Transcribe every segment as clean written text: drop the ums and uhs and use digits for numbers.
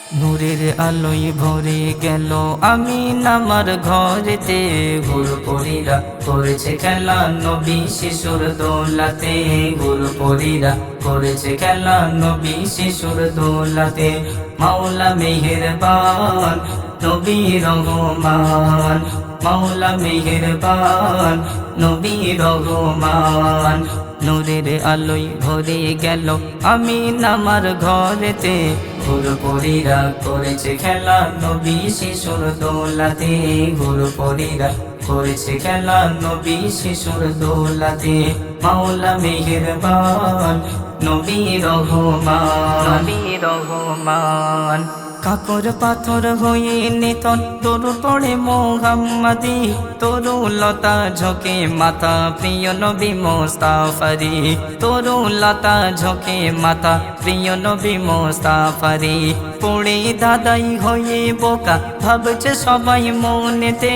নূরের আলোয় ভরে গেল আমিন আমার ঘরেতে, হুরপরীরা করেছে খেলা নবী শিশুর দোলাতে, হুরপরীরা করেছে খেলা নবী শিশুর দোলাতে। মাওলা মেহেরবান নবী রহমান, মাওলা মেহেরবান নবী রহমান। নূরের আলোয় ভরে গেল আমিন আমার ঘরেতে, হুরপরীরা করেছে খেলা নবী শিশুর দোলাতে, হুরপরীরা করেছে খেলা নবী শিশুর দোলাতে। মাওলা মেহেরবান নবী রহমান, নবী রহমান। কাকর পাথর হয়ে নিতন তরু পড়ে মোহাম্মদি, তরু লতা ঝোঁকে মাথা প্রিয় নবী মোস্তাফারি, তরু লতা ঝোঁকে মাথা প্রিয় নবী মোস্তাফারি। পড়ে দাদাই হয়ে বোকা ভাবছে সবাই মনেতে,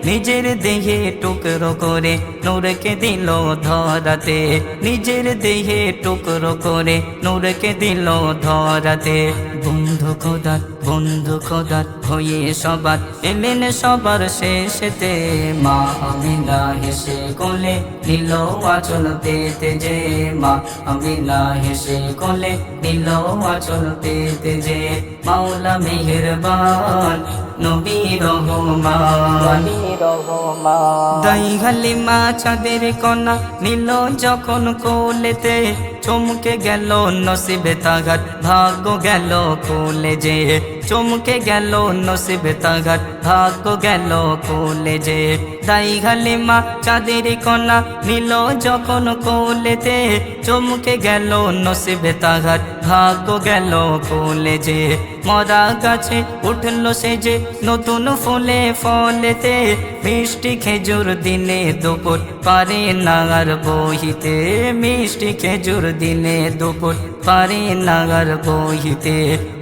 নিজের দেহে টুকরো করে নূরকে দিল ধরাতে, নিজের দেহে টুকরো করে নূরকে দিল ধরাতে। বন্ধু খোদার বন্ধু খোদার হয়ে সবার এলেন সবার শেষেতে, মা আমিনা হেসে কোলে নিল আঁচল পেতে যে, মা আমিনা হেসে কোলে নিল আঁচল পেতে যে। মাওলা মেহেরবান নবী রহমান, দাই হালিমা চাঁদের কন্যা নিল যখন কোলেতে, চমকে গেল নসিবে তাগার ভাগ্য গেল কোলে যে, চমকে গেল নসিবে তাগার ভাগ্য গেল কোলে যে। দাই হালিমা চাঁদের কন্যা নিল যখন কোলেতে, চমকে গেল নসিবে তাগার ভাগ্য গেল কোলে যে। মরা গাছে উঠল সে যে নতুন ফুলে ফলেতে, মিষ্টি খেজুর দিনে দুপুর পারে না আর বহিতে, মিষ্টি খেজুর দিনে দুপুর পারে না আর বহিতে।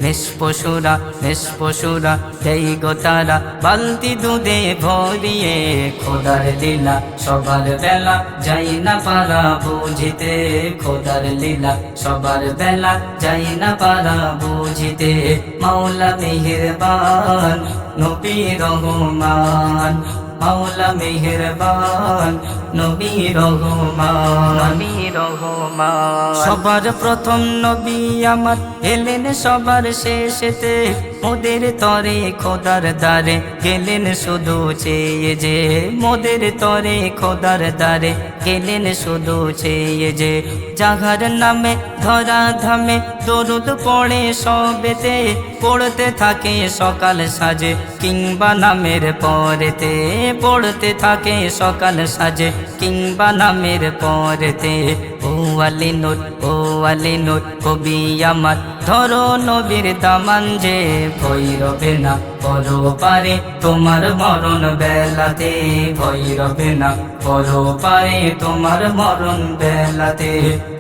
নিষ্পশুরা নিষ্পশুরা সেই গোতারা বালতি দুধে ভরিয়ে, খোদার লীলা সবার বেলা যাই না পারা বুঝিতে, খোদার লীলা সবার বেলা যাই না পারা বুঝিতে। মাওলা মেহেরবান নবী রহমান, মাওলা মেহেরবান নবী রহমান, নবী রহমান। সবার প্রথম নবী আমার এলেন সবার শেষেতে, মোদের তরে খোদার দ্বারে গেলেন শুধু চেয়ে যে, মোদের তরে খোদার দ্বারে গেলেন শুধু চেয়ে যে। জাগার নামে ধরা ধামে দরুদ পড়ে সবেতে, পড়তে থাকে সকাল সাজে কিংবা নামের পরেতে, পড়তে থাকে সকাল সাজে কিংবা নামের পরেতে। ও আলী নূর ও আলী নূর কবি আমার ধরো নবীর দামান যে, ভৈরবে না পরো পারে তোমার মরণ বেলাতে, ভৈরবে না পরো পারে তোমার মরণ বেলাতে।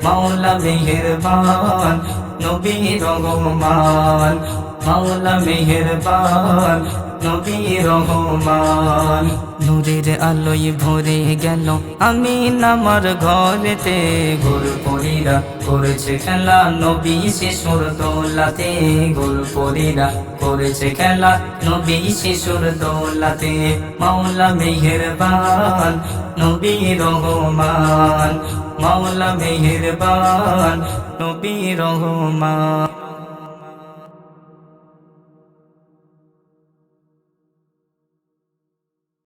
মাওলা মেহেরবান নবী রহমান, মাওলা মেহেরবান নবী রহমান। নূরের আলোয় ভরে গেল আমিন আমার ঘরেতে, হুরপরীরা করেছে খেলা নবী শিশুর দোলাতে, হুরপরীরা করেছে খেলা নবী শিশুর দোলাতে। মাওলা মেহেরবান নবী রহমান, মাওলা মেহেরবান নবী রহমান।